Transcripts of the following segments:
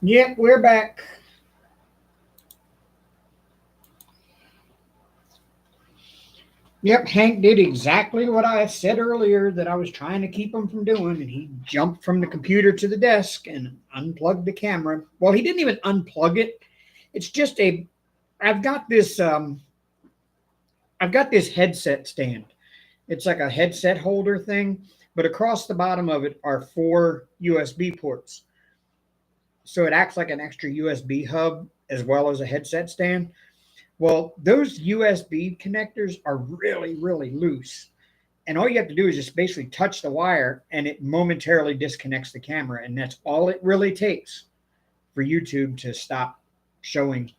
Yep, we're back. Yep, Hank did exactly what I said earlier that I was trying to keep him from doing, and he jumped from the computer to the desk and unplugged the camera. Well, he didn't even unplug it. It's just a I've got this I've got this headset stand. It's like a headset holder thing, but across the bottom of it are four USB ports. So it acts like an extra USB hub as well as a headset stand. Well, those USB connectors are really, really loose. And all you have to do is just basically touch the wire and it momentarily disconnects the camera. And that's all it really takes for YouTube to stop showing.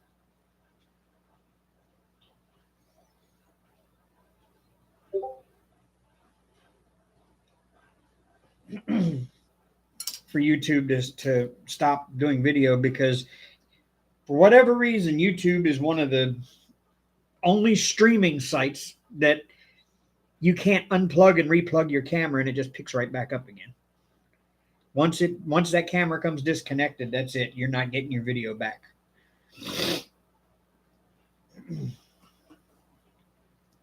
For YouTube to stop doing video because for whatever reason, YouTube is one of the only streaming sites that you can't unplug and replug your camera and it just picks right back up again. Once that camera comes disconnected, that's it. You're not getting your video back.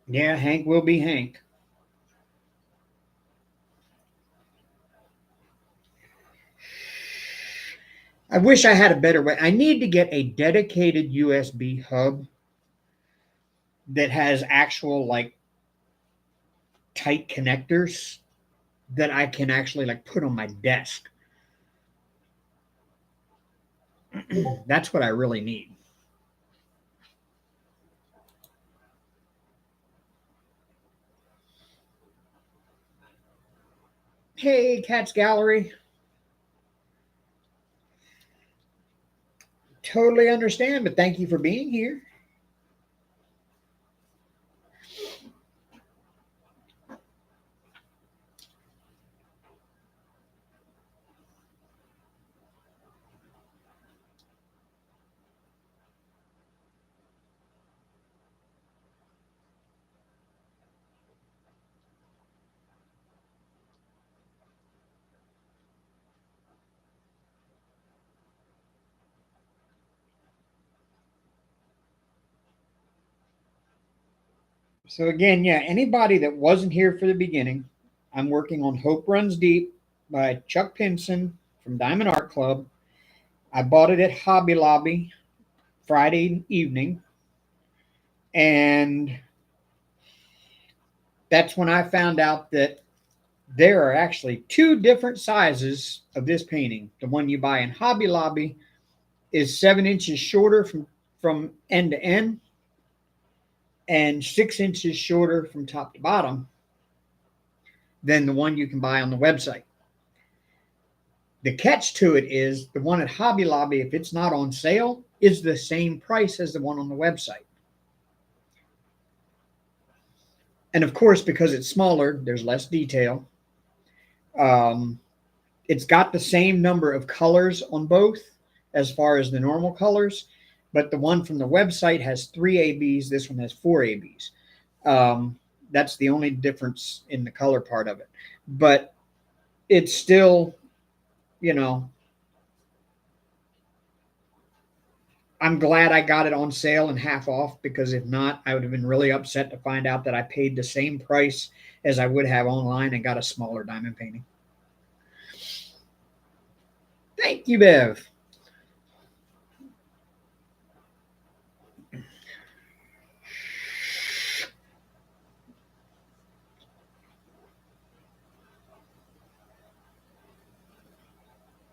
Yeah, Hank will be Hank. I wish I had a better way. I need to get a dedicated USB hub that has actual like tight connectors that I can actually like put on my desk. That's what I really need. Hey, Cats Gallery. Totally understand, but thank you for being here. So again, yeah, anybody that wasn't here for the beginning, I'm working on Hope Runs Deep by Chuck Pinson from Diamond Art Club. I bought it at Hobby Lobby Friday evening, and that's when I found out that there are actually two different sizes of this painting. The one you buy in Hobby Lobby is 7 inches shorter from end to end and 6 inches shorter from top to bottom than the one you can buy on the website. The catch to it is the one at Hobby Lobby, if it's not on sale, is the same price as the one on the website. And of course, because it's smaller, there's less detail. Um, it's got the same number of colors on both as far as the normal colors, but the one from the website has three ABs. This one has four ABs. That's the only difference in the color part of it. But it's still, you know, I'm glad I got it on sale and half off because if not, I would have been really upset to find out that I paid the same price as I would have online and got a smaller diamond painting. Thank you, Bev.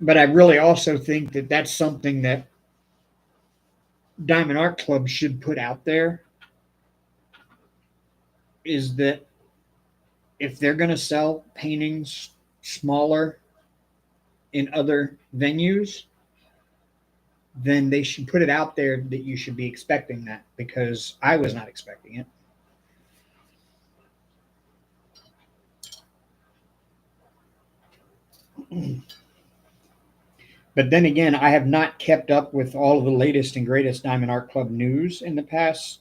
But I really also think that that's something that Diamond Art Club should put out there is that if they're going to sell paintings smaller in other venues, then they should put it out there that you should be expecting that because I was not expecting it. But then again, I have not kept up with all of the latest and greatest Diamond Art Club news in the past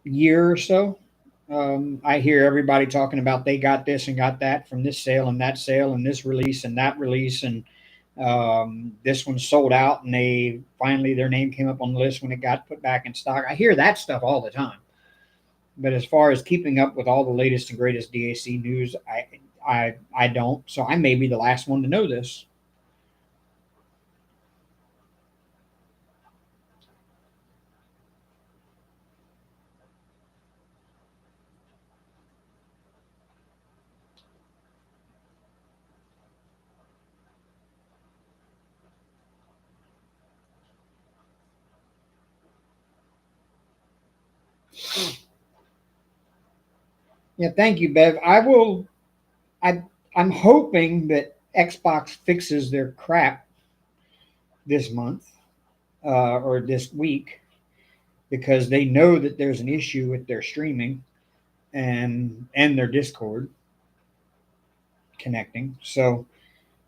year or so. I hear everybody talking about they got this and got that from this sale and that sale and this release and that release, and this one sold out and they finally their name came up on the list when it got put back in stock. I hear that stuff all the time. But as far as keeping up with all the latest and greatest DAC news, I don't. So I may be the last one to know this. Yeah, thank you, Bev. I will. I I'm hoping that Xbox fixes their crap this month or this week because they know that there's an issue with their streaming and their Discord connecting. So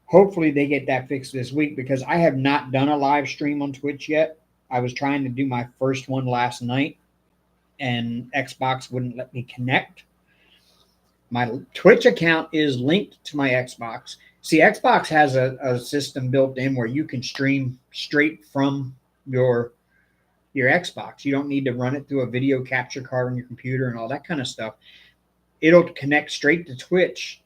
hopefully they get that fixed this week because I have not done a live stream on Twitch yet. I was trying to do my first one last night and Xbox wouldn't let me connect. My Twitch account is linked to my Xbox. See, Xbox has a system built in where you can stream straight from your your Xbox. You don't need to run it through a video capture card on your computer and all that kind of stuff. It'll connect straight to Twitch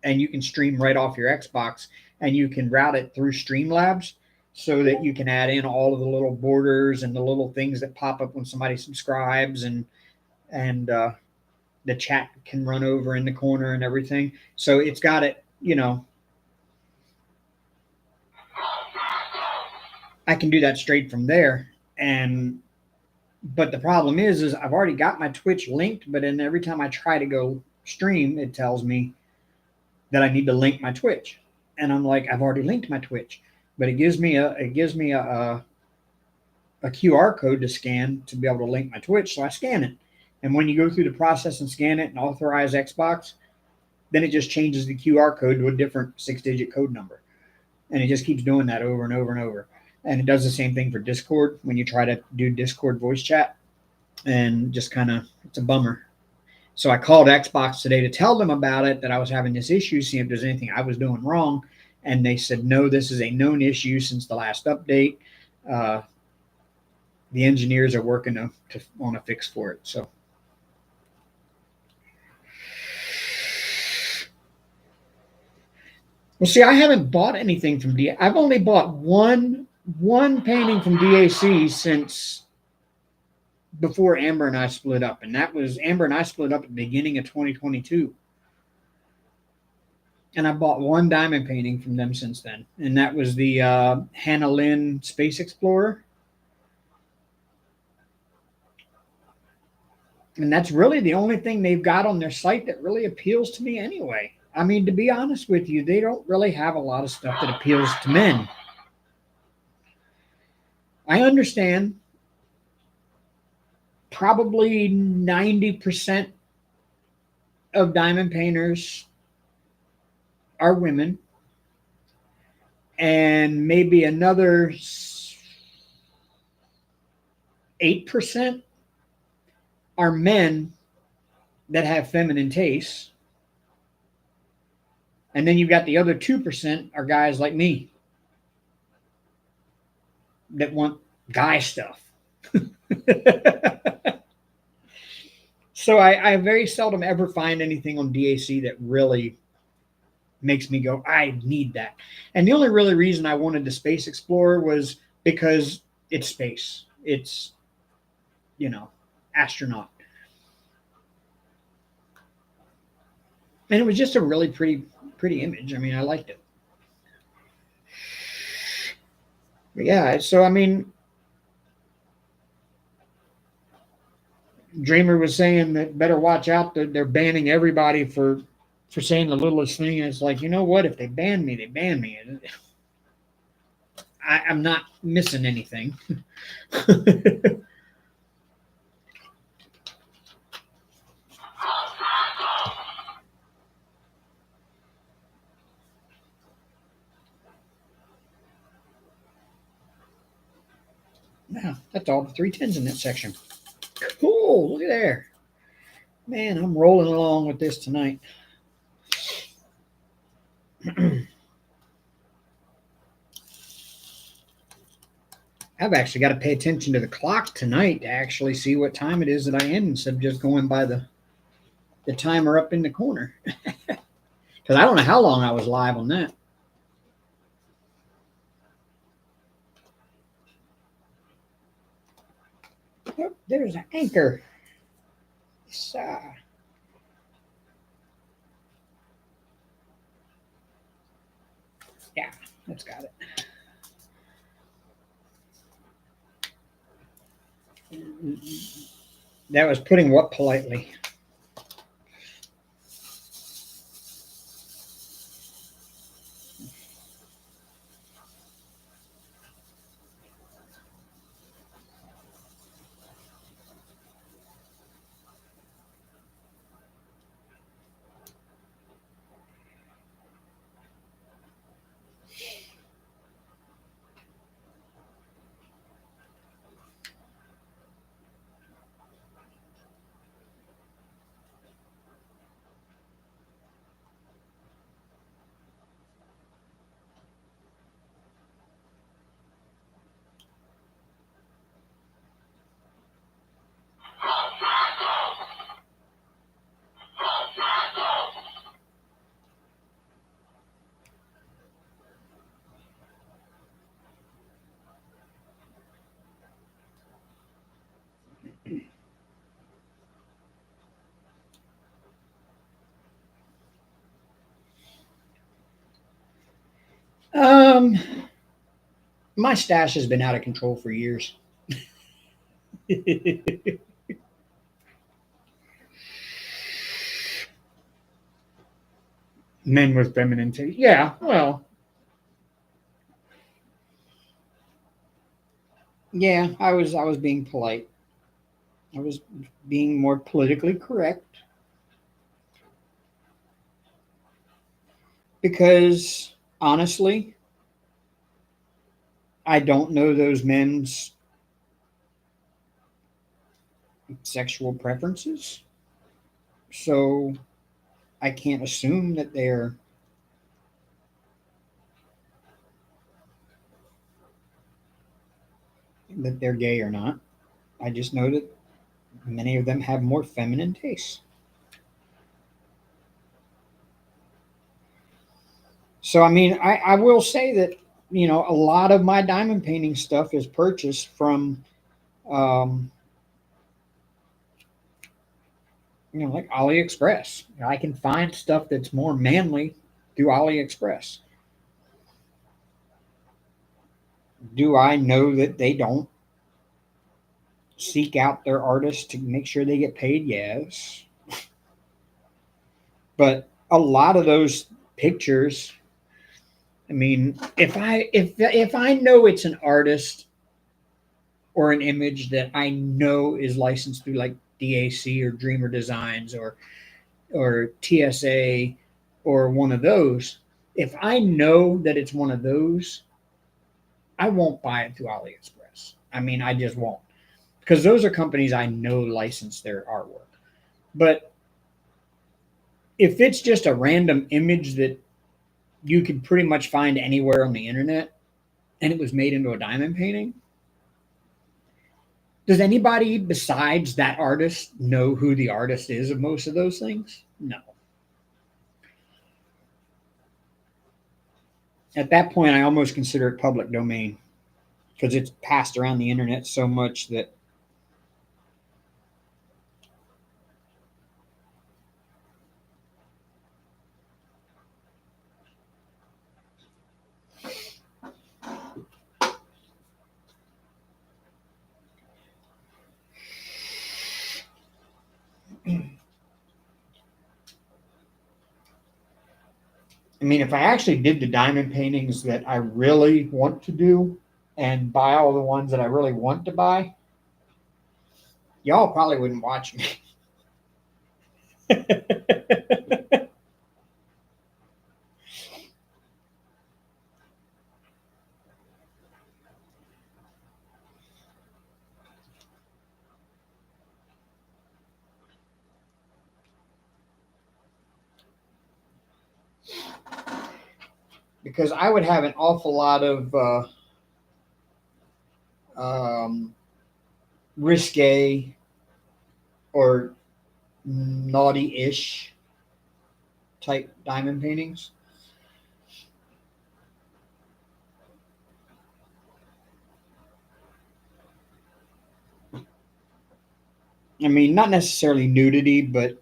and you can stream right off your Xbox and you can route it through Streamlabs so that you can add in all of the little borders and the little things that pop up when somebody subscribes and the chat can run over in the corner and everything. So it's got it, you know, I can do that straight from there. And but the problem is I've already got my Twitch linked, but then every time I try to go stream, it tells me that I need to link my Twitch. And I'm like, I've already linked my Twitch. But it gives me a QR code to scan to be able to link my Twitch, so I scan it. And when you go through the process and scan it and authorize Xbox, then it just changes the QR code to a different 6-digit code number. And it just keeps doing that over and over and over. And it does the same thing for Discord when you try to do Discord voice chat. And just kind of, it's a bummer. So I called Xbox today to tell them about it, that I was having this issue, see if there's anything I was doing wrong. And they said, no, this is a known issue since the last update. Uh, the engineers are working on a fix for it. So, well, see, I haven't bought anything from D. I've only bought one painting from DAC since before Amber and I split up, and that was Amber and I split up at the beginning of 2022. And I bought one diamond painting from them since then, and that was the Hannah Lynn Space Explorer. And that's really the only thing they've got on their site that really appeals to me anyway. I mean, to be honest with you, they don't really have a lot of stuff that appeals to men. I understand probably 90% of diamond painters are women, and maybe another 8% are men that have feminine tastes. And then you've got the other 2% are guys like me that want guy stuff. So I very seldom ever find anything on DAC that really makes me go, I need that. And the only really reason I wanted the Space Explorer was because it's space. It's, you know, astronaut. And it was just a really pretty image. I mean, I liked it. But yeah, so I mean, Dreamer was saying that better watch out that they're banning everybody for saying the littlest thing. And it's like, you know what? If they ban me, they ban me. I'm not missing anything. Yeah, that's all the 310s in that section. Cool. Look at there. Man, I'm rolling along with this tonight. I've actually got to pay attention to the clock tonight to actually see what time it is that I end instead of just going by the timer up in the corner. Because I don't know how long I was live on that. Oh, there's an anchor. Yeah, that's got it. That was putting what politely? Um, my stash has been out of control for years. Men with feminine taste. Yeah, well, yeah. I was being polite. I was being more politically correct because honestly, I don't know those men's sexual preferences, so I can't assume that they're gay or not. I just know that many of them have more feminine tastes. So I mean, I will say that a lot of my diamond painting stuff is purchased from um, like AliExpress. I can find stuff that's more manly through AliExpress. Do I know that they don't seek out their artists to make sure they get paid? Yes. But a lot of those pictures, I mean, if I know it's an artist or an image that I know is licensed through like DAC or Dreamer Designs or TSA or one of those, if I know that it's one of those, I won't buy it through AliExpress. I mean, I just won't because those are companies I know license their artwork. But if it's just a random image that you could pretty much find anywhere on the internet and it was made into a diamond painting, does anybody besides that artist know who the artist is of most of those things? No. At that point, I almost consider it public domain because it's passed around the internet so much that I mean, if I actually did the diamond paintings that I really want to do and buy all the ones that I really want to buy, y'all probably wouldn't watch me. because I would have an awful lot of um, risque or naughty-ish type diamond paintings. I mean, not necessarily nudity, but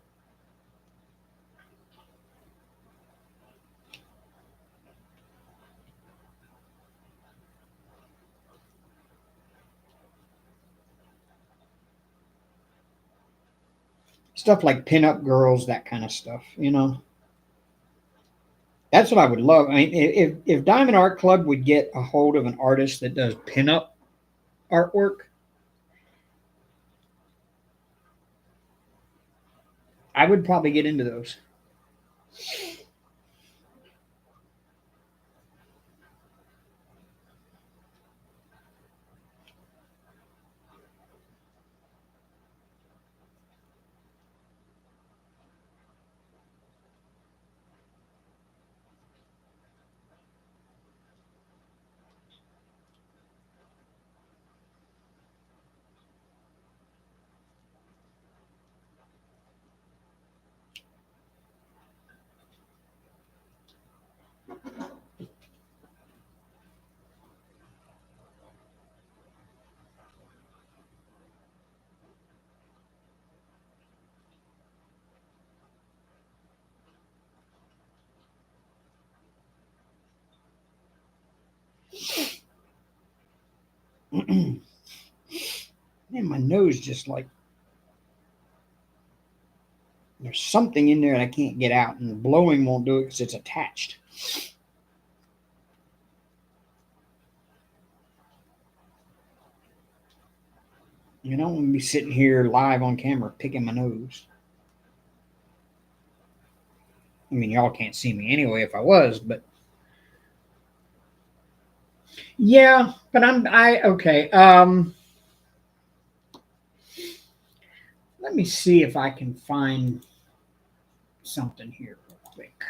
stuff like pinup girls, that kind of stuff. That's what I would love. I mean, if Diamond Art Club would get a hold of an artist that does pinup artwork, I would probably get into those. Man, my nose just like there's something in there that I can't get out, and the blowing won't do it because it's attached. I'm gonna be sitting here live on camera picking my nose. I mean, y'all can't see me anyway if I was, but yeah. But I okay. Let me see if I can find something here real quick.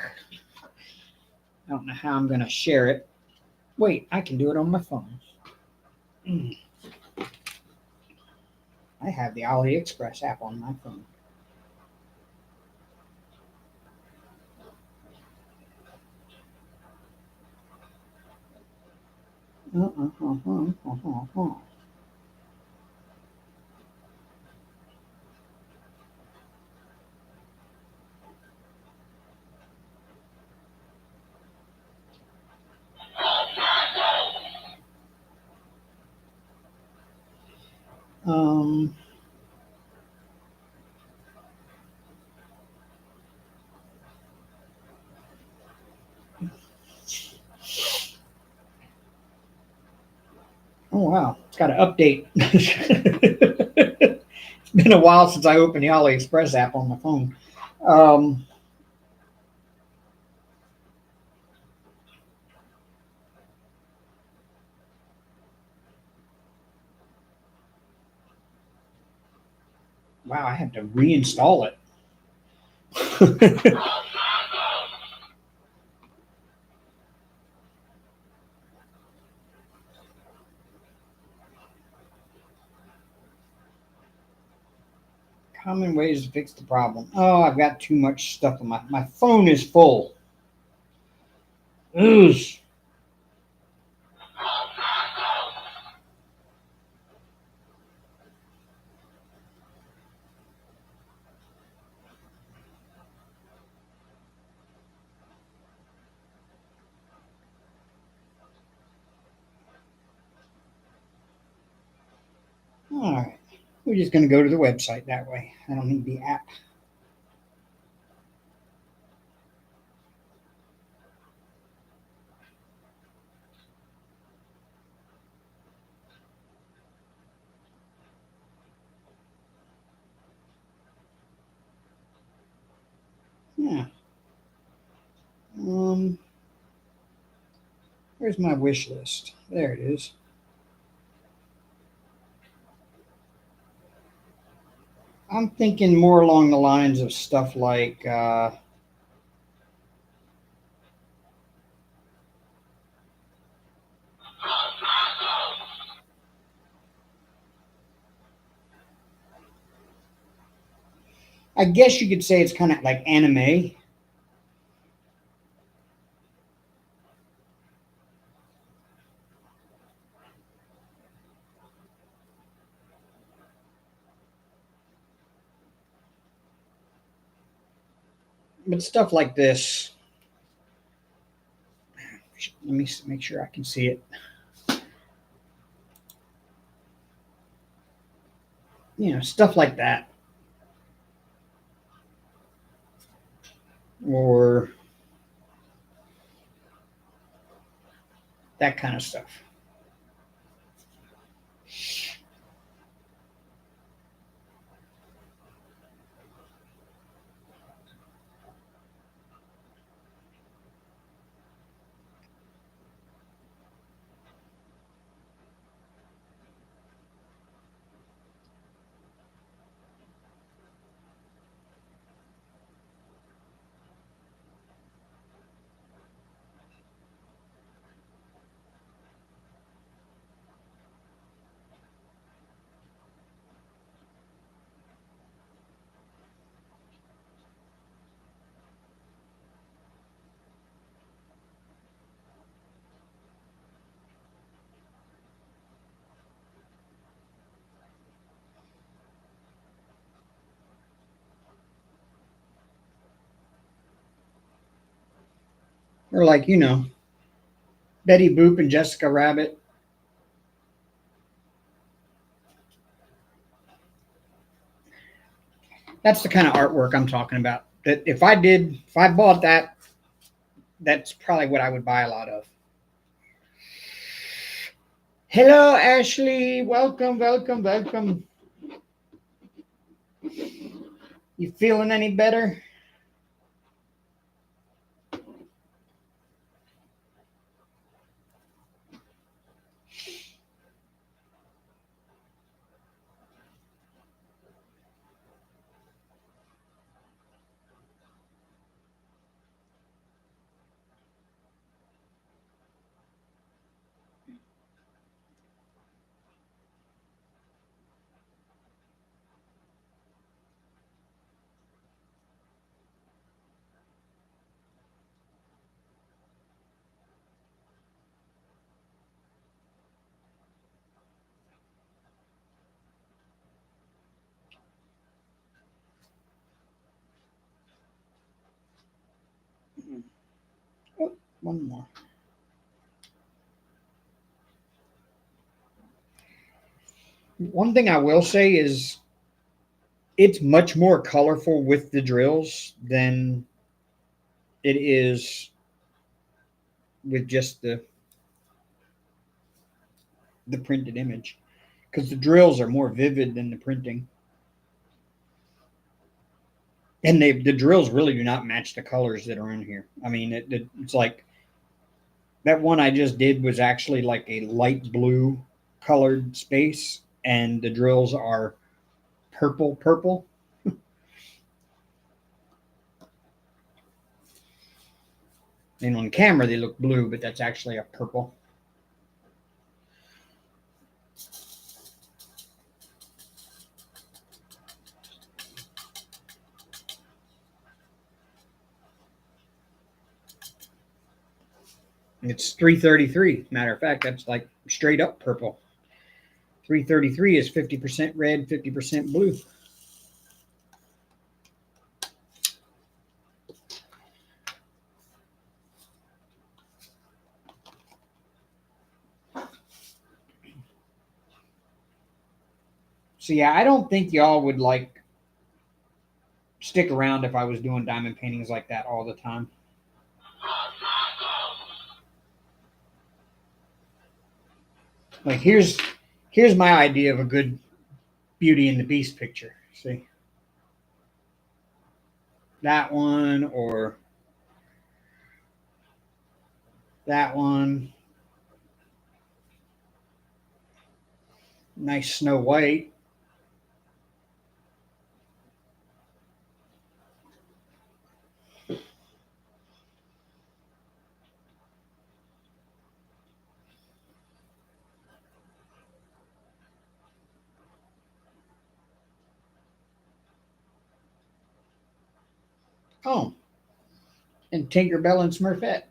I don't know how I'm gonna share it. Wait, I can do it on my phone. Mm, I have the AliExpress app on my phone. Uh, uh, uh, uh, uh, uh. Um, oh wow, it's got an update. It's been a while since I opened the AliExpress app on my phone. Um, wow, I have to reinstall it. Common ways to fix the problem. Oh, I've got too much stuff on my phone is full. Oosh. All right. We're just going to go to the website that way. I don't need the app. Yeah. Um, where's my wish list? There it is. I'm thinking more along the lines of stuff like I guess you could say it's kind of like anime. But stuff like this, let me make sure I can see it. Stuff like that. Or that kind of stuff. Or like, Betty Boop and Jessica Rabbit. That's the kind of artwork I'm talking about. That if I bought that, that's probably what I would buy a lot of. Hello, Ashley. Welcome, welcome, welcome. You feeling any better? Oh, one more. One thing I will say is it's much more colorful with the drills than it is with just the printed image, because the drills are more vivid than the printing, and the drills really do not match the colors that are in here. I mean, it's like that one I just did was actually like a light blue colored space, and the drills are purple. And on camera they look blue, but that's actually a purple. It's 333. Matter of fact, that's like straight up purple. 333 is 50% red, 50% blue. So yeah, I don't think y'all would like stick around if I was doing diamond paintings like that all the time. Like here's my idea of a good Beauty and the Beast picture. See that one or that one. Nice Snow White. Oh, and Tinkerbell and Smurfette.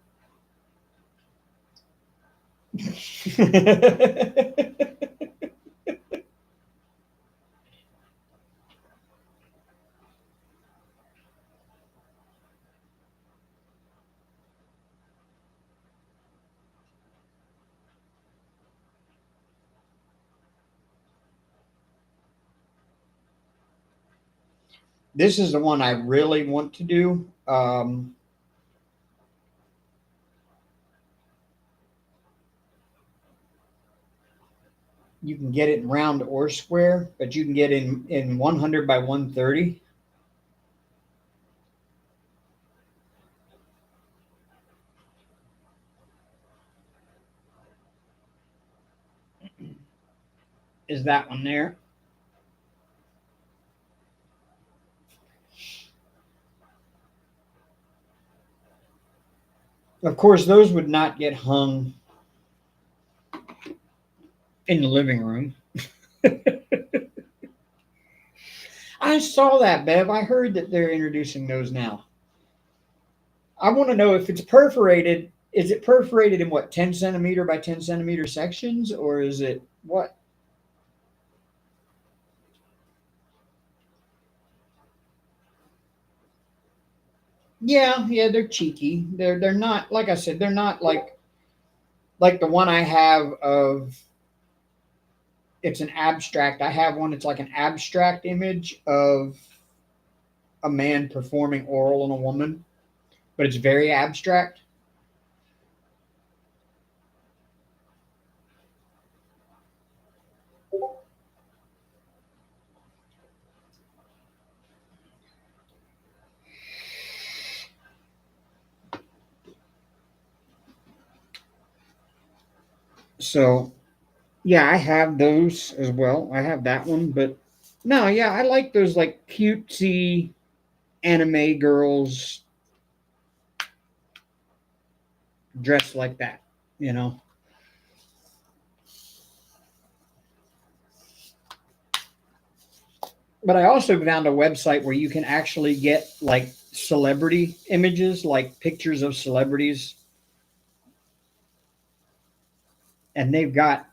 This is the one I really want to do. You can get it in round or square, but you can get in 100 by 130. Is that one there? Of course, those would not get hung in the living room. I saw that, Bev. I heard that they're introducing those now. I want to know if it's perforated. Is it perforated in what, 10 centimeter by 10 centimeter sections, or is it what? Yeah, yeah, they're cheeky. They're not, like I said, they're not like the one I have of, it's an abstract. I have one. It's like an abstract image of a man performing oral on a woman, but it's very abstract. So yeah, I have those as well. I have that one, but no, yeah, I like those like cutesy anime girls dressed like that, you know. But I also found a website where you can actually get like celebrity images, like pictures of celebrities, and they've got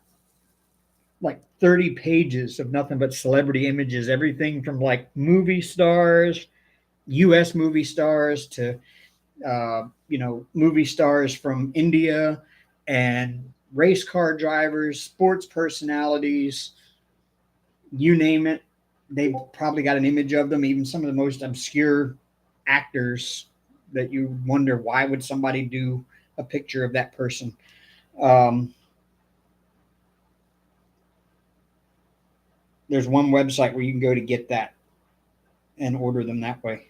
like 30 pages of nothing but celebrity images, everything from like movie stars, US movie stars to movie stars from India and race car drivers, sports personalities, you name it. They've probably got an image of them, even some of the most obscure actors that you wonder why would somebody do a picture of that person. Um, there's one website where you can go to get that and order them that way.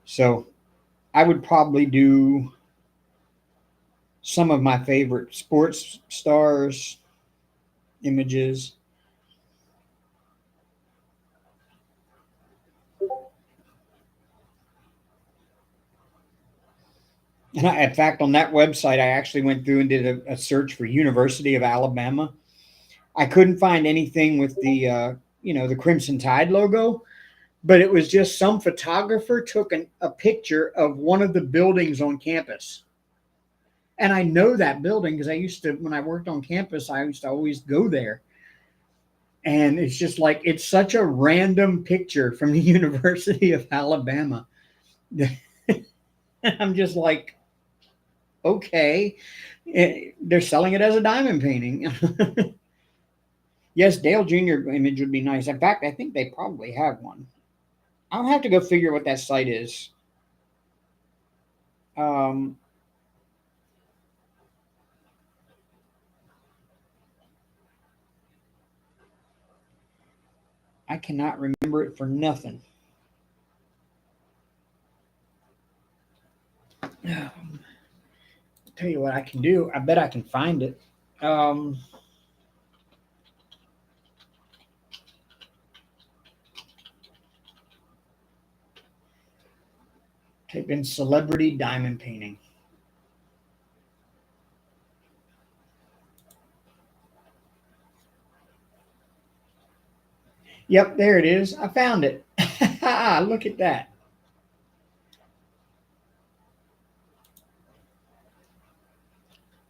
So I would probably do some of my favorite sports stars images. And in fact, on that website, I actually went through and did a search for University of Alabama. I couldn't find anything with the Crimson Tide logo, but it was just some photographer took a picture of one of the buildings on campus. And I know that building because I used to, when I worked on campus, I used to always go there. And it's just like, it's such a random picture from the University of Alabama. I'm just like, okay, they're selling it as a diamond painting. Yes, Dale Jr. image would be nice. In fact, I think they probably have one. I'll have to go figure what that site is. Um, I cannot remember it for nothing. Tell you what I can do. I bet I can find it. Um, Type in celebrity diamond painting. Yep, there it is. I found it. Look at that.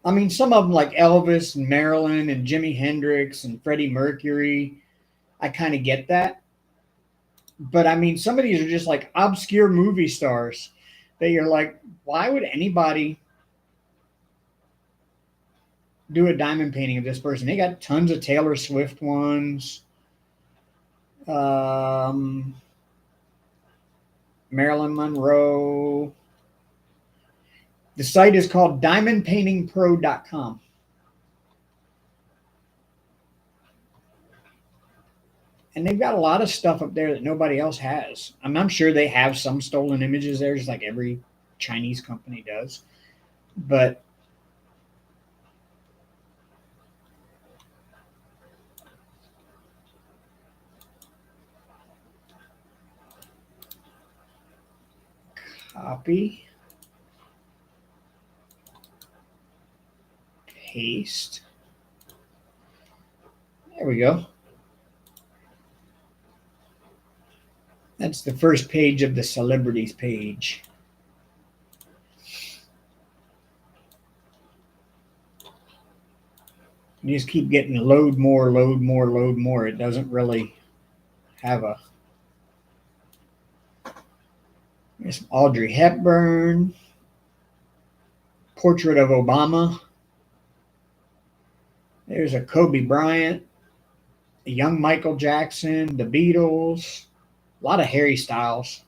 I mean, some of them like Elvis and Marilyn and Jimi Hendrix and Freddie Mercury, I kind of get that. But I mean, some of these are just like obscure movie stars that you're like, why would anybody do a diamond painting of this person? They got tons of Taylor Swift ones. Um, Marilyn Monroe. The site is called diamondpaintingpro.com. And they've got a lot of stuff up there that nobody else has. I'm sure they have some stolen images there, just like every Chinese company does. But copy, paste. There we go. That's the first page of the celebrities page. You just keep getting load more, load more, load more. It doesn't really have a. There's Audrey Hepburn, portrait of Obama. There's a Kobe Bryant, a young Michael Jackson, the Beatles, a lot of Harry Styles,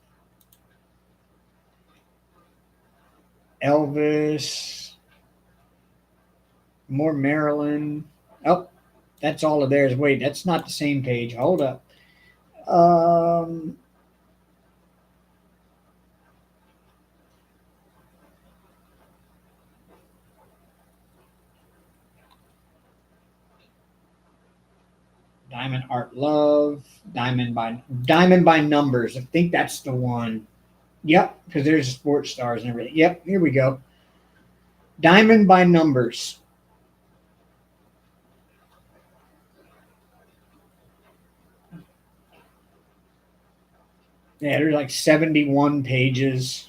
Elvis, more Marilyn. Oh, that's all of theirs. Wait, that's not the same page. Hold up. Diamond Art Love, Diamond by Numbers. I think that's the one. Yep, because there's sports stars and everything. Yep, here we go. Diamond by Numbers. Yeah, there's like 71 pages.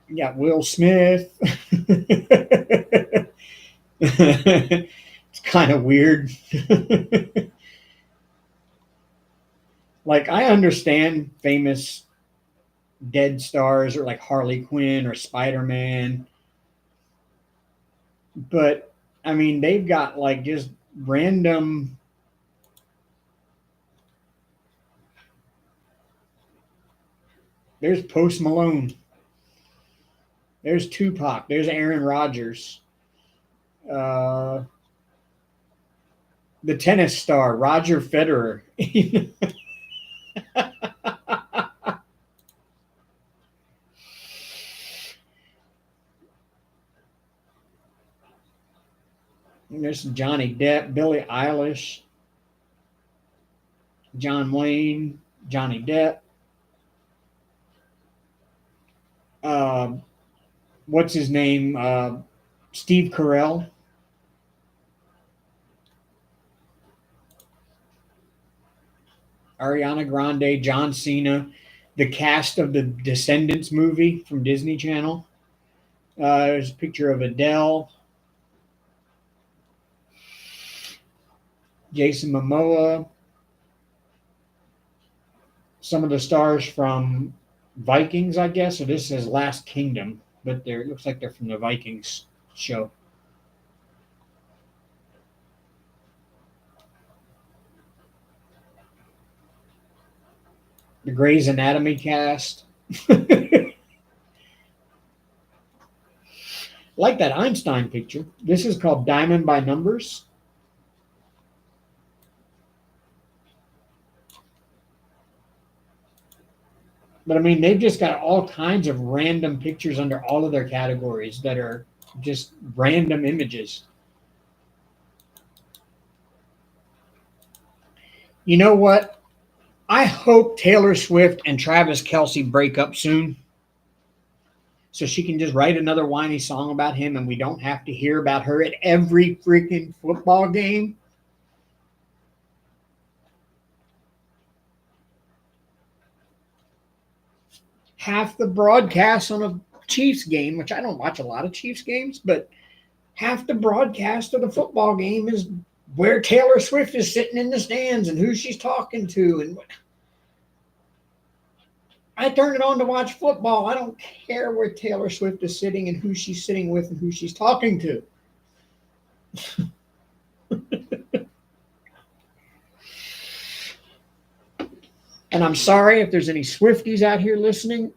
You got Will Smith. It's kind of weird. Like, I understand famous dead stars or like Harley Quinn or Spider Man, but I mean, they've got like just random. There's Post Malone. There's Tupac. There's Aaron Rodgers. Uh, the tennis star Roger Federer. There's Johnny Depp, Billie Eilish, John Wayne, Johnny Depp. Uh, what's his name? Steve Carell. Ariana Grande, John Cena, the cast of the Descendants movie from Disney Channel. There's a picture of Adele, Jason Momoa, some of the stars from Vikings, I guess. So this says Last Kingdom, but it looks like they're from the Vikings show. The Grey's Anatomy cast. Like that Einstein picture. This is called Diamond by Numbers. But I mean, they've just got all kinds of random pictures under all of their categories that are just random images. You know what? I hope Taylor Swift and Travis Kelce break up soon. so she can just write another whiny song about him and we don't have to hear about her at every freaking football game. Half the broadcast on a Chiefs game, which I don't watch a lot of Chiefs games, but half the broadcast of the football game is where Taylor Swift is sitting in the stands and who she's talking to. And I turn it on to watch football. I don't care where Taylor Swift is sitting and who she's sitting with and who she's talking to. And I'm sorry if there's any Swifties out here listening.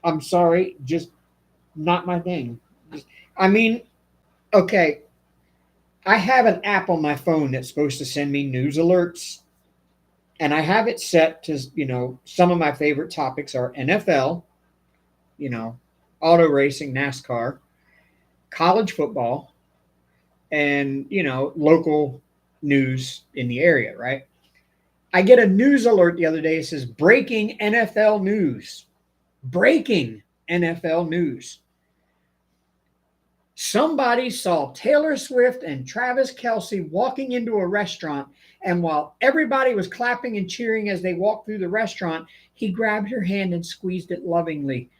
I'm sorry, just not my thing. I mean, okay, I have an app on my phone that's supposed to send me news alerts, and I have it set to, some of my favorite topics are NFL, auto racing, NASCAR, college football, and, local news in the area, right? I get a news alert the other day. It says breaking NFL news. Breaking NFL news. Somebody saw Taylor Swift and Travis Kelce walking into a restaurant, and while everybody was clapping and cheering as they walked through the restaurant, he grabbed her hand and squeezed it lovingly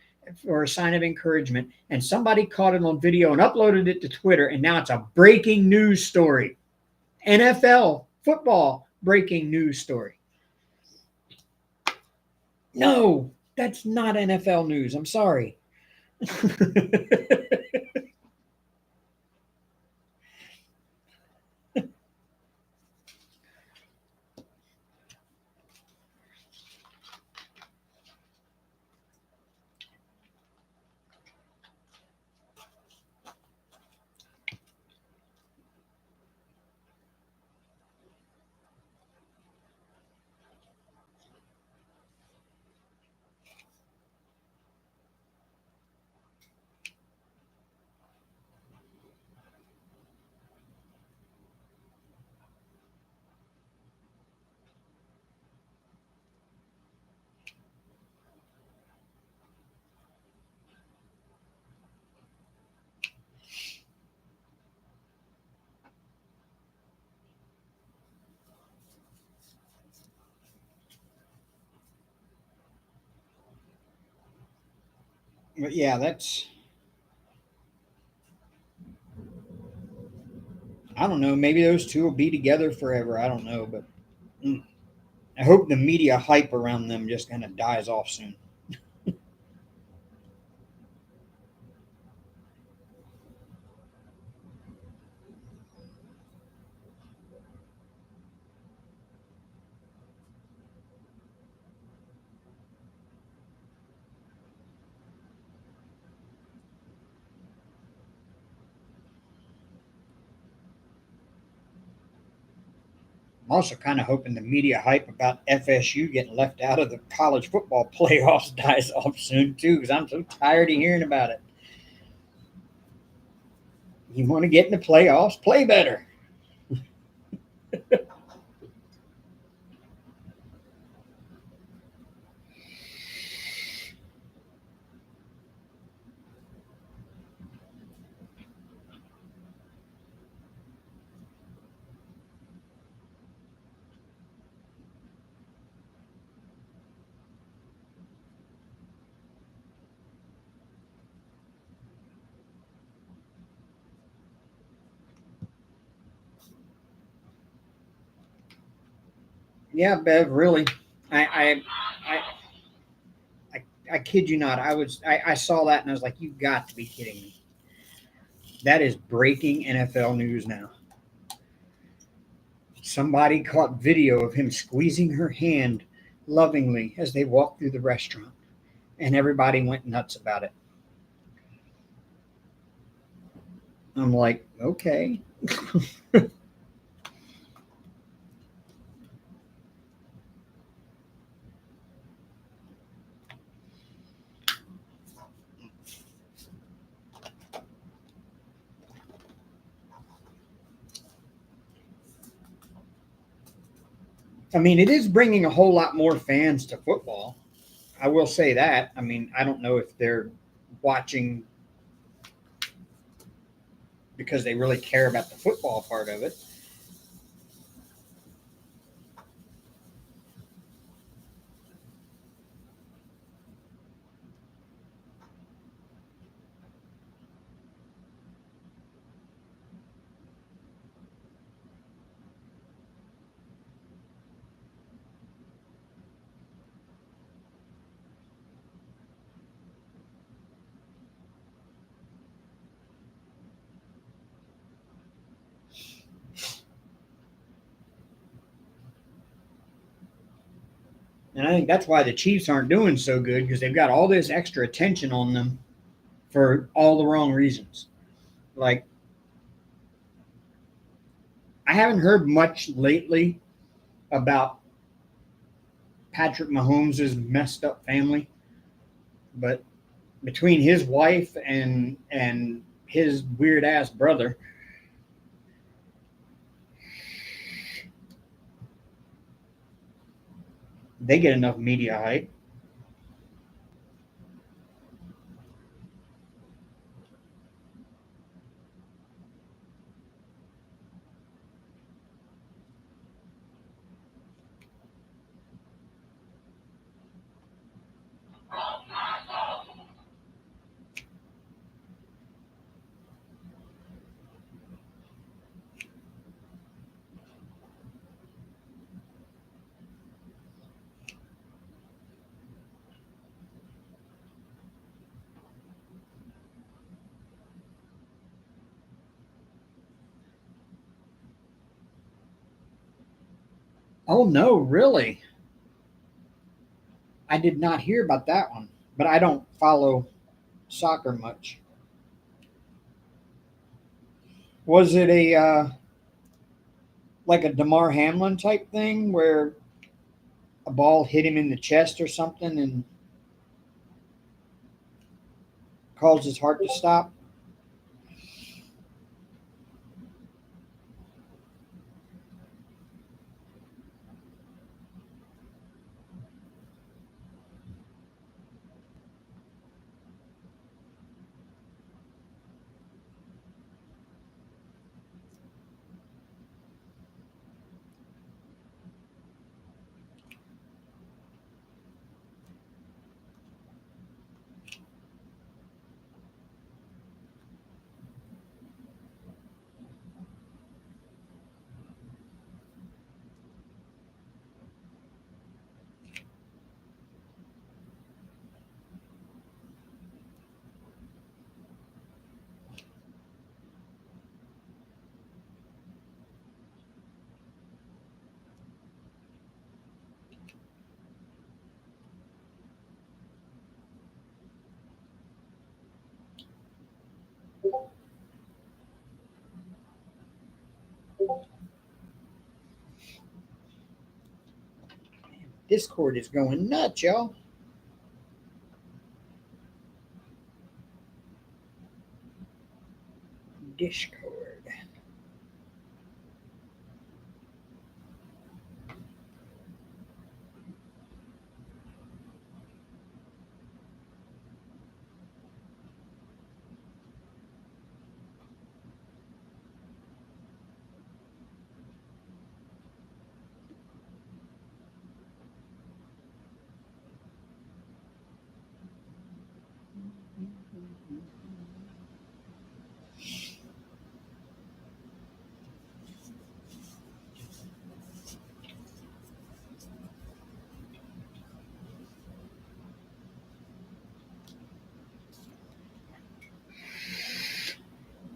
for a sign of encouragement. And somebody caught it on video and uploaded it to Twitter, and now it's a breaking news story. NFL football breaking news story. No, that's not NFL news. I'm sorry. But yeah, I don't know. Maybe those two will be together forever. I don't know, but I hope the media hype around them just kind of dies off soon. I'm also kind of hoping the media hype about FSU getting left out of the college football playoffs dies off soon too, because I'm so tired of hearing about it. You want to get in the playoffs? Play better. Yeah, Bev, really. I I I, I kid you not. I saw that and I was like, you've got to be kidding me. That is breaking NFL news now. Somebody caught video of him squeezing her hand lovingly as they walked through the restaurant, and everybody went nuts about it. I'm like, okay. I mean, it is bringing a whole lot more fans to football. I will say that. I mean, I don't know if they're watching because they really care about the football part of it. And I think that's why the Chiefs aren't doing so good, because they've got all this extra attention on them for all the wrong reasons. Like, I haven't heard much lately about Patrick Mahomes' messed up family, but between his wife and his weird ass brother, they get enough media hype. Oh no, really? I did not hear about that one, but I don't follow soccer much. Was it a like a Damar Hamlin type thing where a ball hit him in the chest or something and caused his heart to stop? Discord is going nuts, y'all. Discord.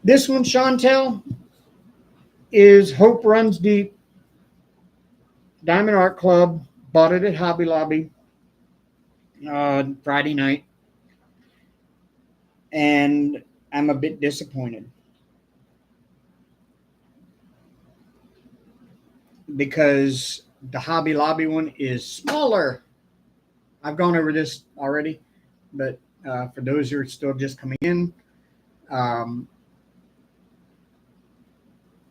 This one, Chantel, is Hope Runs Deep, Diamond Art Club. Bought it at Hobby Lobby Friday night, and I'm a bit disappointed because the Hobby Lobby one is smaller. I've gone over this already, but for those who are still just coming in, um,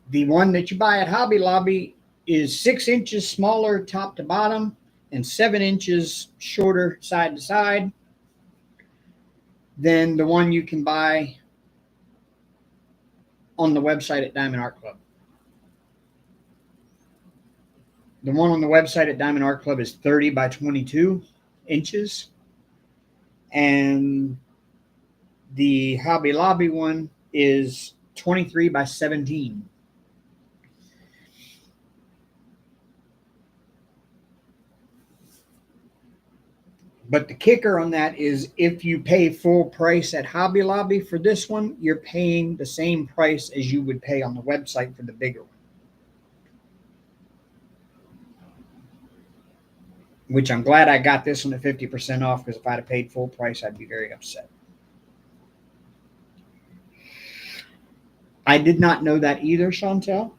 the one that you buy at Hobby Lobby is 6 inches smaller top to bottom and 7 inches shorter side to side. than the one you can buy on the website at Diamond Art Club. The one on the website at Diamond Art Club is 30 by 22 inches. And the Hobby Lobby one is 23 by 17. But the kicker on that is if you pay full price at Hobby Lobby for this one, you're paying the same price as you would pay on the website for the bigger one. Which I'm glad I got this one at 50% off, because if I'd have paid full price, I'd be very upset. I did not know that either, Chantel.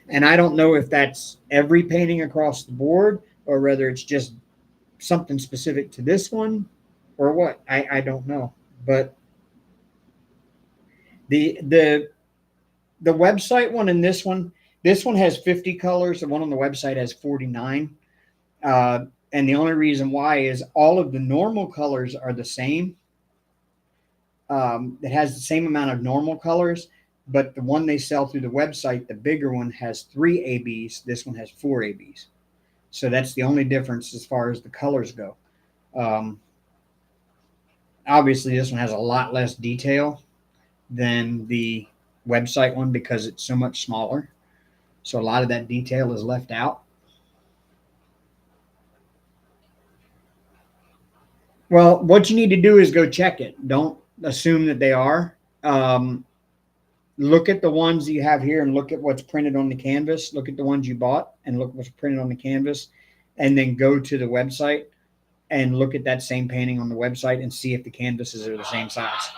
And I don't know if that's every painting across the board or whether it's just something specific to this one or what. I don't know. But the website one and this one has 50 colors. The one on the website has 49. And the only reason why is all of the normal colors are the same. It has the same amount of normal colors, but the one they sell through the website, the bigger one, has 3 ABs. This one has 4 ABs. So that's the only difference as far as the colors go. Obviously, this one has a lot less detail than the website one because it's so much smaller. So a lot of that detail is left out. Well, what you need to do is go check it. Don't assume that they are. Look at the ones that you have here and look at what's printed on the canvas. Look at the ones you bought and look what's printed on the canvas. And then go to the website and look at that same painting on the website and see if the canvases are the same size.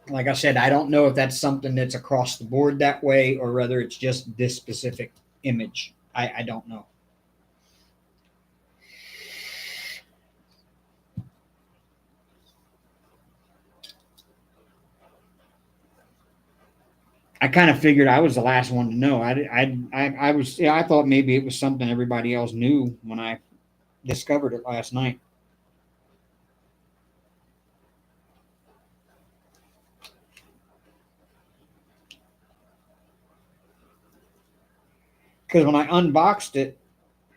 Like I said, I don't know if that's something that's across the board that way or whether it's just this specific image. I don't know. I kind of figured I was the last one to know. I was, yeah, I thought maybe it was something everybody else knew when I discovered it last night. Because when I unboxed it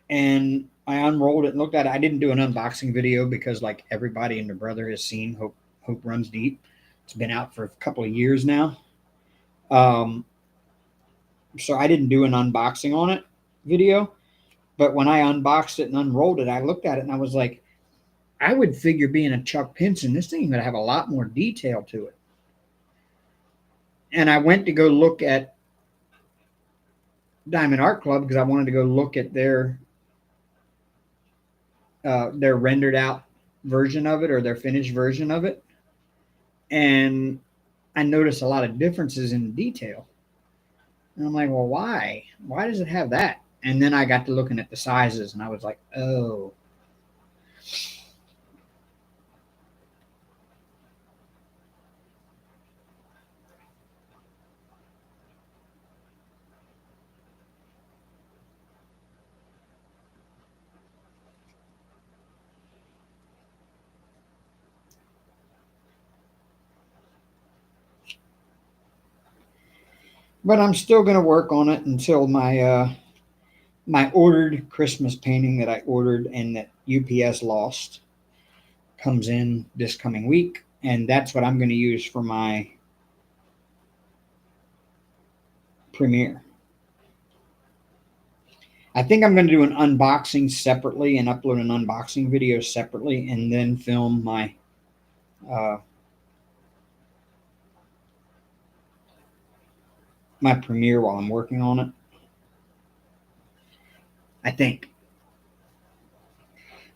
and I unrolled it and looked at it, I didn't do an unboxing video because, like everybody and their brother has seen, Hope Runs Deep. It's been out for a couple of years now. So I didn't do an unboxing on it video. But when I unboxed it and unrolled it, I looked at it and I was like, I would figure being a Chuck Pinson, this thing would have a lot more detail to it. And I went to go look at Diamond Art Club because I wanted to go look at their rendered out version of it or their finished version of it. And I noticed a lot of differences in detail. And I'm like, well, why? Why does it have that? And then I got to looking at the sizes and I was like, oh. But I'm still going to work on it until my ordered Christmas painting that I ordered and that UPS lost comes in this coming week, and that's what I'm going to use for my premiere. I think I'm going to do an unboxing separately and upload an unboxing video separately, and then film my my premiere while I'm working on it. I think.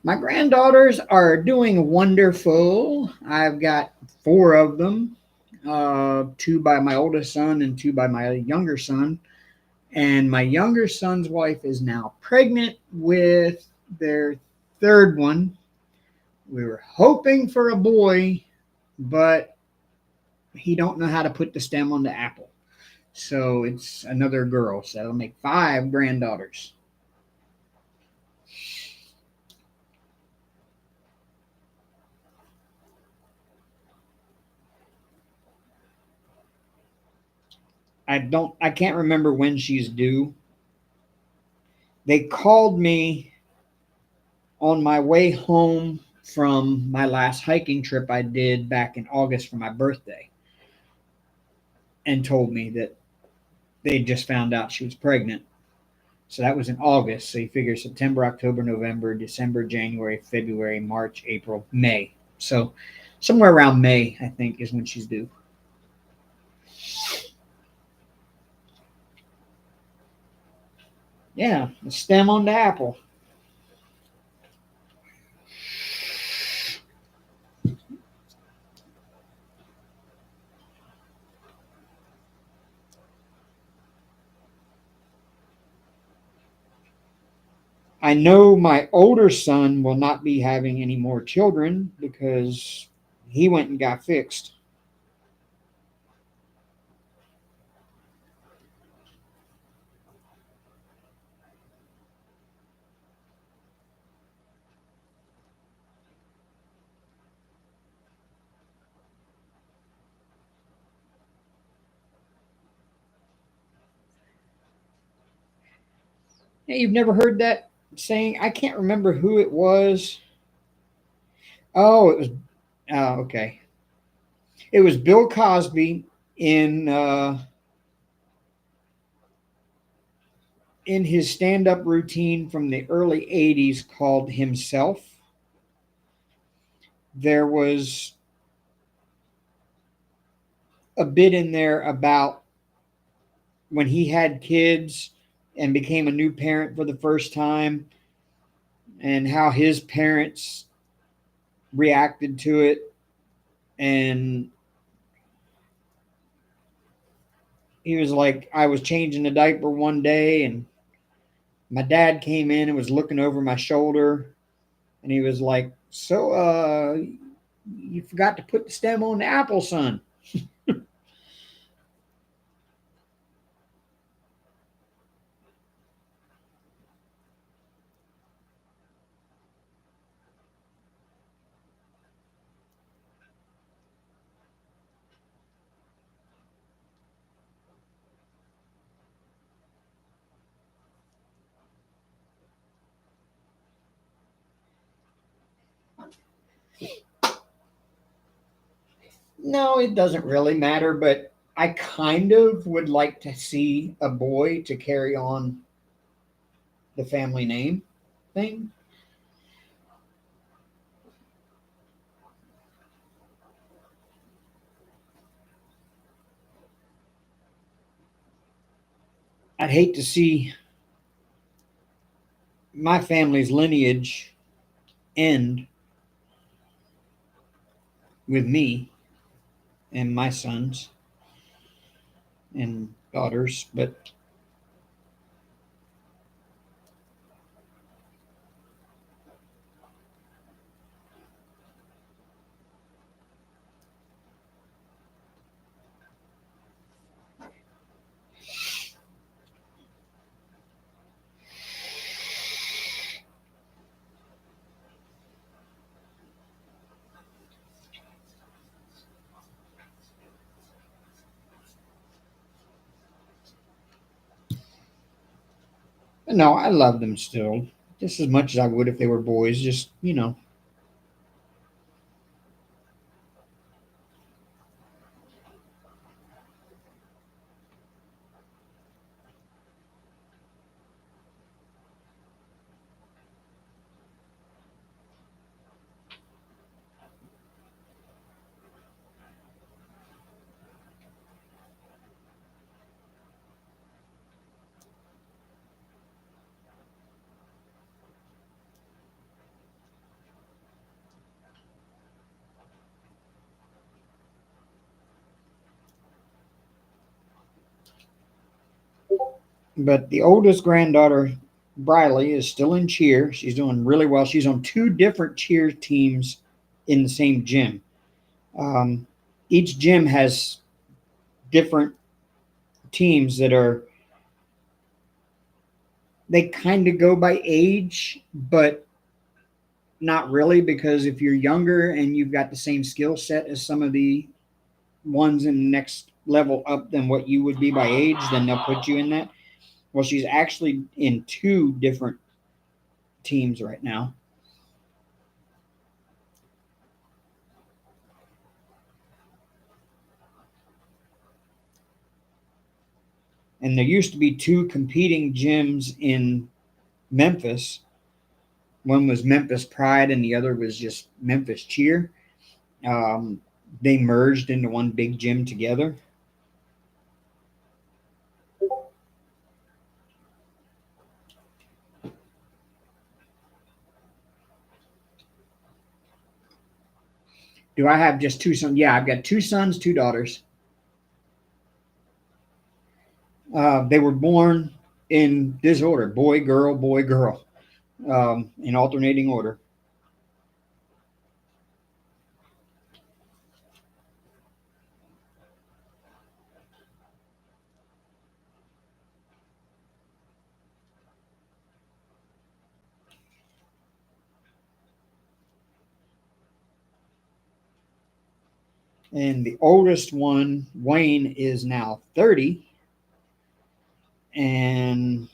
My granddaughters are doing wonderful. I've got 4 of them, 2 by my oldest son and 2 by my younger son. And my younger son's wife is now pregnant with their third one. We were hoping for a boy, but he don't know how to put the stem on the apple. So it's another girl. So that'll make five granddaughters. I can't remember when she's due. They called me on my way home from my last hiking trip I did back in August for my birthday and told me that they just found out she was pregnant. So that was in August. So you figure September, October, November, December, January, February, March, April, May. So somewhere around May, I think, is when she's due. Yeah, the stem on the apple. I know my older son will not be having any more children because he went and got fixed. Hey, you've never heard that saying? I can't remember who it was. Oh, it was. Oh, okay. It was Bill Cosby in in his stand-up routine from the early '80s called Himself. There was a bit in there about when he had kids and became a new parent for the first time and how his parents reacted to it. And he was like, I was changing the diaper one day and my dad came in and was looking over my shoulder and he was like, so you forgot to put the stem on the apple, son. No, it doesn't really matter, but I kind of would like to see a boy to carry on the family name thing. I'd hate to see my family's lineage end with me and my sons and daughters, but no, I love them still just as much as I would if they were boys. Just, but the oldest granddaughter Briley is still in cheer. She's doing really well. She's on two different cheer teams in the same gym. Um, each gym has different teams that are, they kind of go by age, but not really, because if you're younger and you've got the same skill set as some of the ones in the next level up than what you would be by age, then they'll put you in that. Well, she's actually in two different teams right now. And there used to be two competing gyms in Memphis. One was Memphis Pride, and the other was just Memphis Cheer. Um, they merged into one big gym together. Do I have just two sons? Yeah, I've got two sons, two daughters. They were born in this order: boy, girl, in alternating order. And the oldest one, Wayne, is now 30, and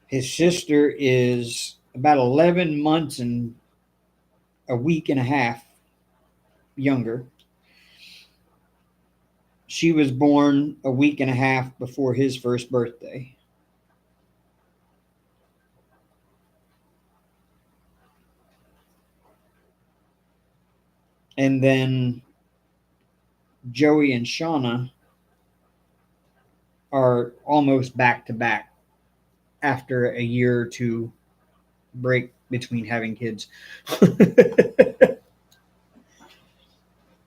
his sister is about 11 months and a week and a half younger. She was born a week and a half before his first birthday. And then Joey and Shauna are almost back to back after a year or two break between having kids.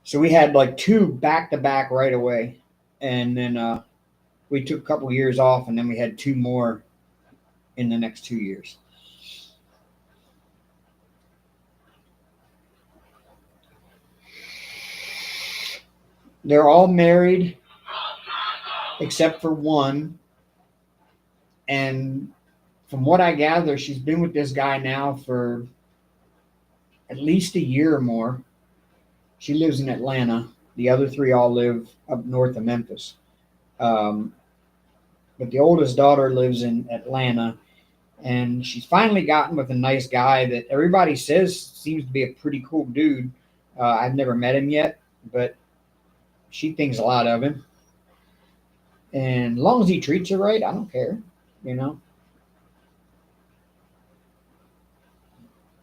So we had like two back to back right away. And then we took a couple years off, and then we had two more in the next 2 years. They're all married except for one. And from what I gather, she's been with this guy now for at least a year or more. She lives in Atlanta. The other three all live up north of Memphis. Um, but the oldest daughter lives in Atlanta, and she's finally gotten with a nice guy that everybody says seems to be a pretty cool dude. I've never met him yet, but she thinks a lot of him. And as long as he treats her right, I don't care. You know,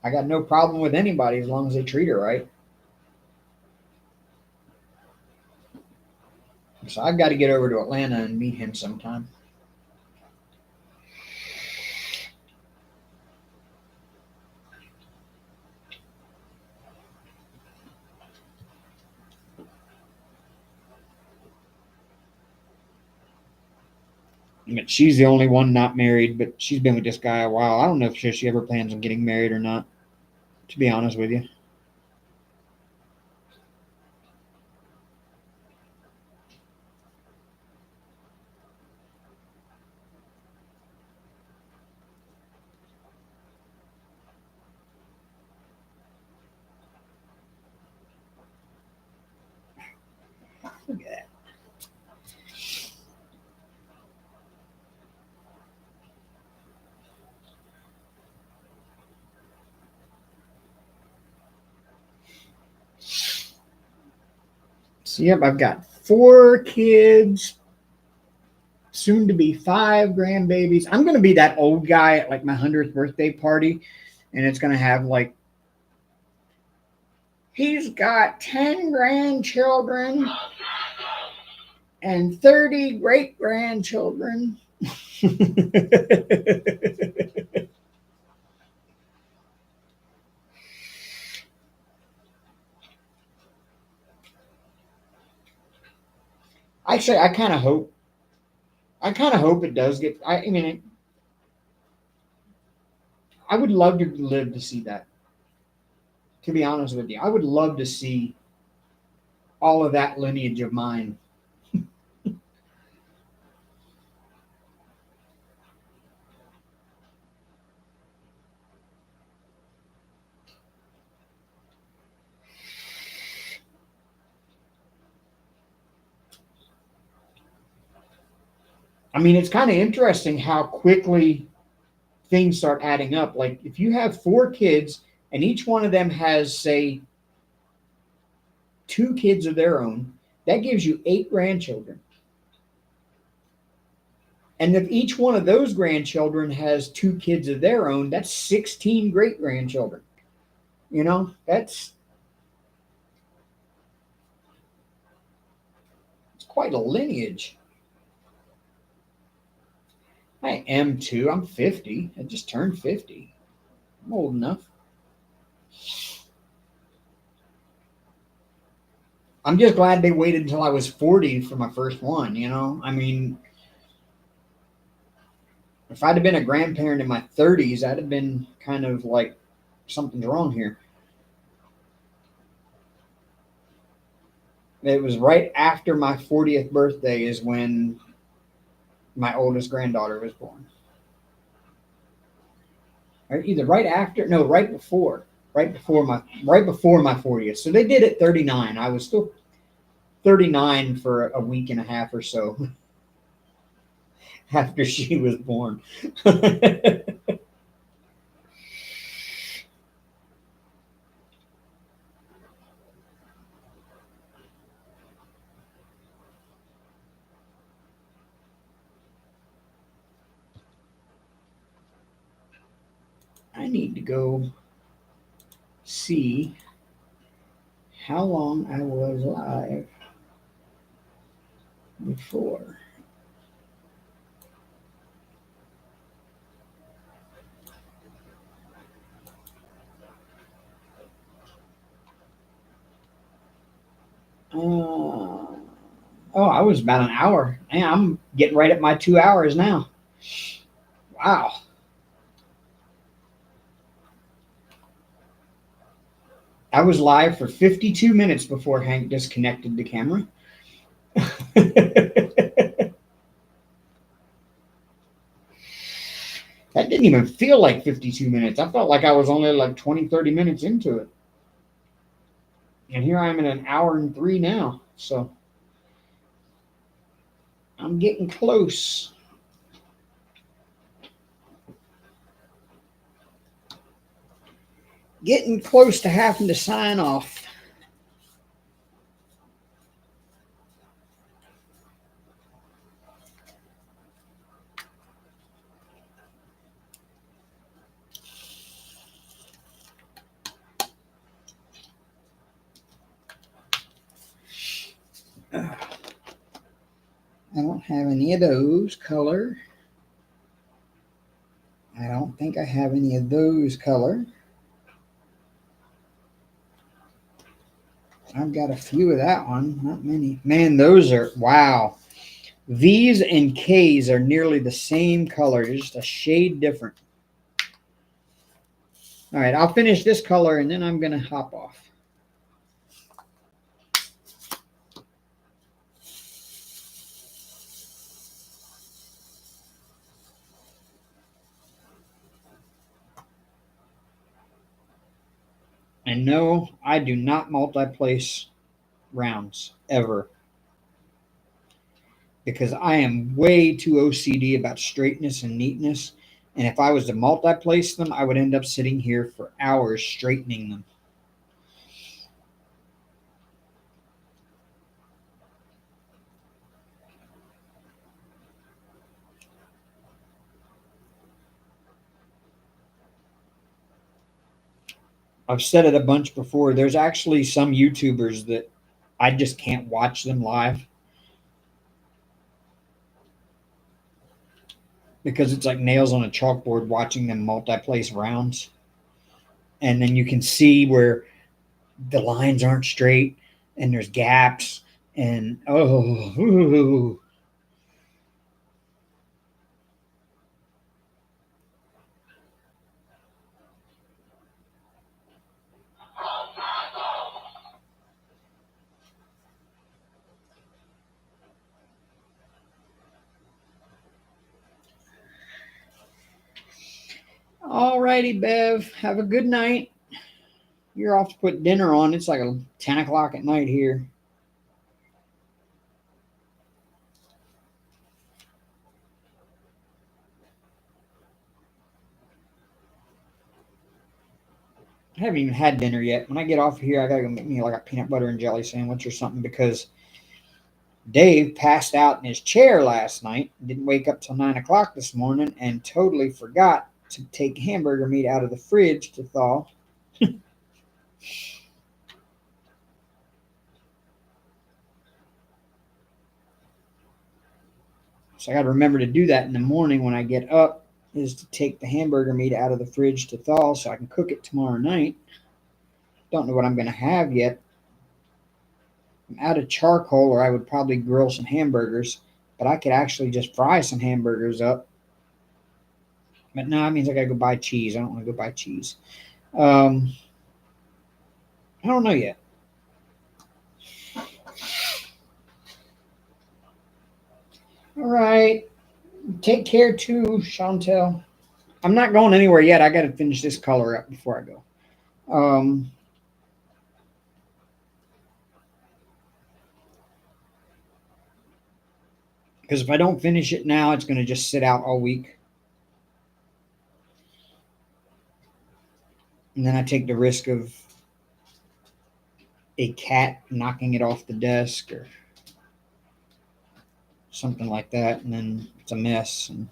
I got no problem with anybody as long as they treat her right. So I've got to get over to Atlanta and meet him sometime. But she's the only one not married, but she's been with this guy a while. I don't know if she ever plans on getting married or not, to be honest with you. Look at that. So, yep, I've got four kids, soon to be five grandbabies. I'm going to be that old guy at like my 100th birthday party, and it's going to have like, he's got 10 grandchildren and 30 great grandchildren. Actually, I kind of hope it does get. I mean, I would love to live to see that. To be honest with you, I would love to see all of that lineage of mine. I mean, it's kind of interesting how quickly things start adding up. Like if you have four kids and each one of them has, say, two kids of their own, that gives you eight grandchildren. And if each one of those grandchildren has two kids of their own, that's 16 great grandchildren. That's it's quite a lineage. I am too. I'm 50. I just turned 50. I'm old enough. I'm just glad they waited until I was 40 for my first one. I mean, if I'd have been a grandparent in my 30s, I'd have been kind of like something's wrong here. It was right after my 40th birthday is when my oldest granddaughter was born. Or either right after, no, right before my 40th. So they did it 39. I was still 39 for a week and a half or so after she was born. I need to go see how long I was live before. I was about an hour. Man, I'm getting right at my 2 hours now. Wow. I was live for 52 minutes before Hank disconnected the camera. That didn't even feel like 52 minutes. I felt like I was only like 20, 30 minutes into it. And here I am in an hour and three now. So I'm getting close. Getting close to having to sign off. I don't have any of those color. I don't think I have any of those color. I've got a few of that one, not many. Man, those are, wow. V's and K's are nearly the same color, just a shade different. All right, I'll finish this color and then I'm going to hop off. And no, I do not multi-place rounds ever, because I am way too OCD about straightness and neatness. And if I was to multi-place them, I would end up sitting here for hours straightening them. I've said it a bunch before. There's actually some YouTubers that I just can't watch them live because it's like nails on a chalkboard watching them multi-place rounds. And then you can see where the lines aren't straight and there's gaps and oh. All righty, Bev. Have a good night. You're off to put dinner on. It's like 10 o'clock at night here. I haven't even had dinner yet. When I get off here, I gotta go make me like a peanut butter and jelly sandwich or something because Dave passed out in his chair last night, didn't wake up till 9 o'clock this morning, and totally forgot to take hamburger meat out of the fridge to thaw. So I got to remember to do that in the morning when I get up, is to take the hamburger meat out of the fridge to thaw so I can cook it tomorrow night. Don't know what I'm going to have yet. I'm out of charcoal, or I would probably grill some hamburgers, but I could actually just fry some hamburgers up. But now it means I got to go buy cheese. I don't want to go buy cheese. I don't know yet. All right. Take care too, Chantel. I'm not going anywhere yet. I got to finish this color up before I go. Um, because if I don't finish it now, it's going to just sit out all week. And then I take the risk of a cat knocking it off the desk or something like that, and then it's a mess. And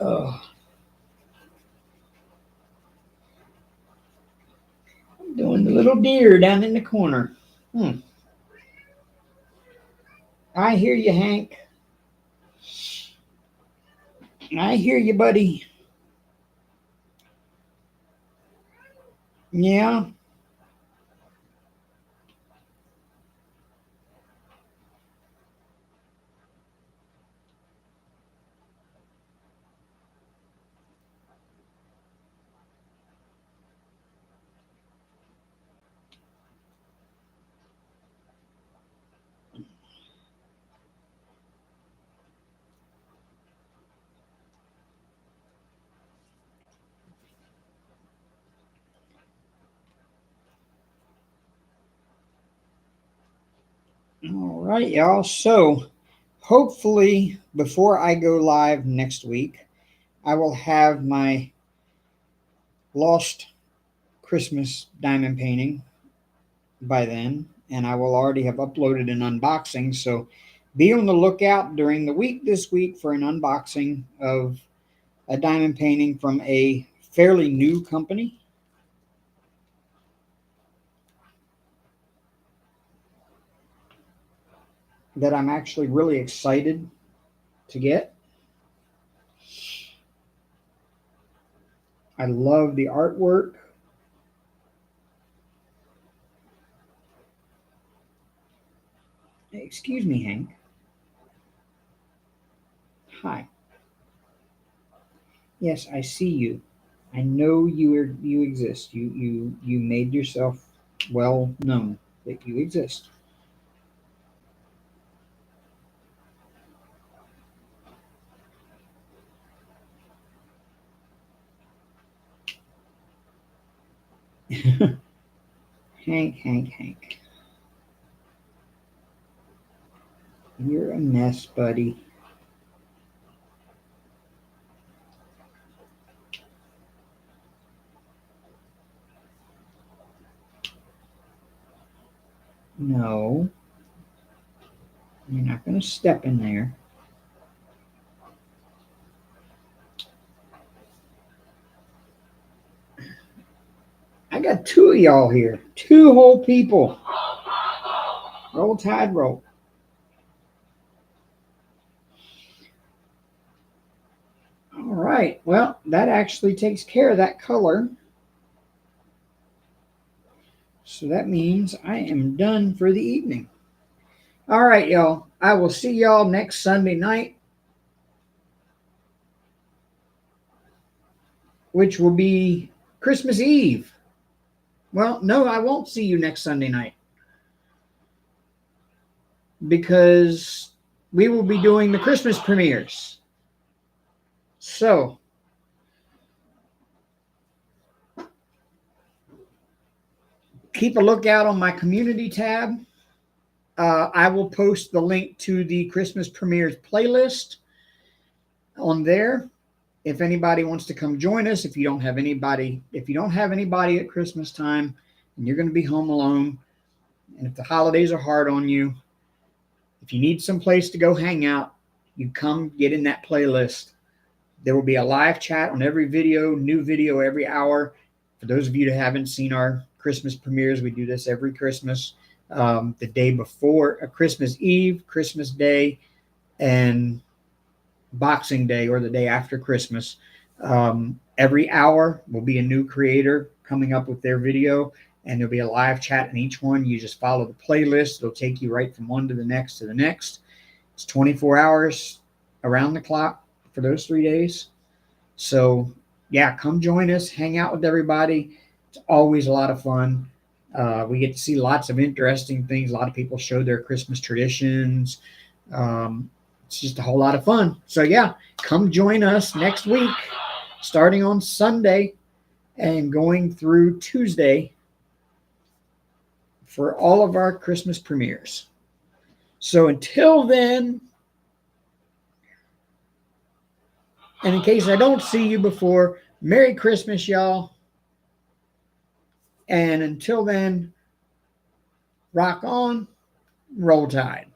oh, I'm doing the little deer down in the corner. Hmm. I hear you, Hank. I hear you, buddy. Yeah. All right, y'all. So hopefully, before I go live next week, I will have my lost Christmas diamond painting by then, and I will already have uploaded an unboxing. So be on the lookout during the week this week for an unboxing of a diamond painting from a fairly new company. That I'm actually really excited to get. I love the artwork. Excuse me, Hank. Hi. Yes, I see you. I know you exist. You made yourself well known that you exist. Hank. You're a mess, buddy. No. You're not going to step in there. I got two of y'all here. Two whole people. Roll Tide, roll. All right. Well, that actually takes care of that color. So that means I am done for the evening. All right, y'all. I will see y'all next Sunday night, which will be Christmas Eve. Well, no, I won't see you next Sunday night because we will be doing the Christmas premieres. So, keep a lookout on my community tab. I will post the link to the Christmas premieres playlist on there. If anybody wants to come join us, if you don't have anybody at Christmas time and you're going to be home alone, and if the holidays are hard on you, if you need some place to go hang out, you come get in that playlist. There will be a live chat on every video, new video every hour. For those of you that haven't seen our Christmas premieres, we do this every Christmas. The day before Christmas Eve, Christmas Day, and Boxing Day, or the day after Christmas. Every hour will be a new creator coming up with their video, and there'll be a live chat in each one. You just follow the playlist. It'll take you right from one to the next to the next. It's 24 hours around the clock for those 3 days. So, yeah, come join us. Hang out with everybody. It's always a lot of fun. We get to see lots of interesting things. A lot of people show their Christmas traditions. It's just a whole lot of fun. So, yeah, come join us next week, starting on Sunday and going through Tuesday for all of our Christmas premieres. So until then, and in case I don't see you before, Merry Christmas, y'all. And until then, rock on, roll tide.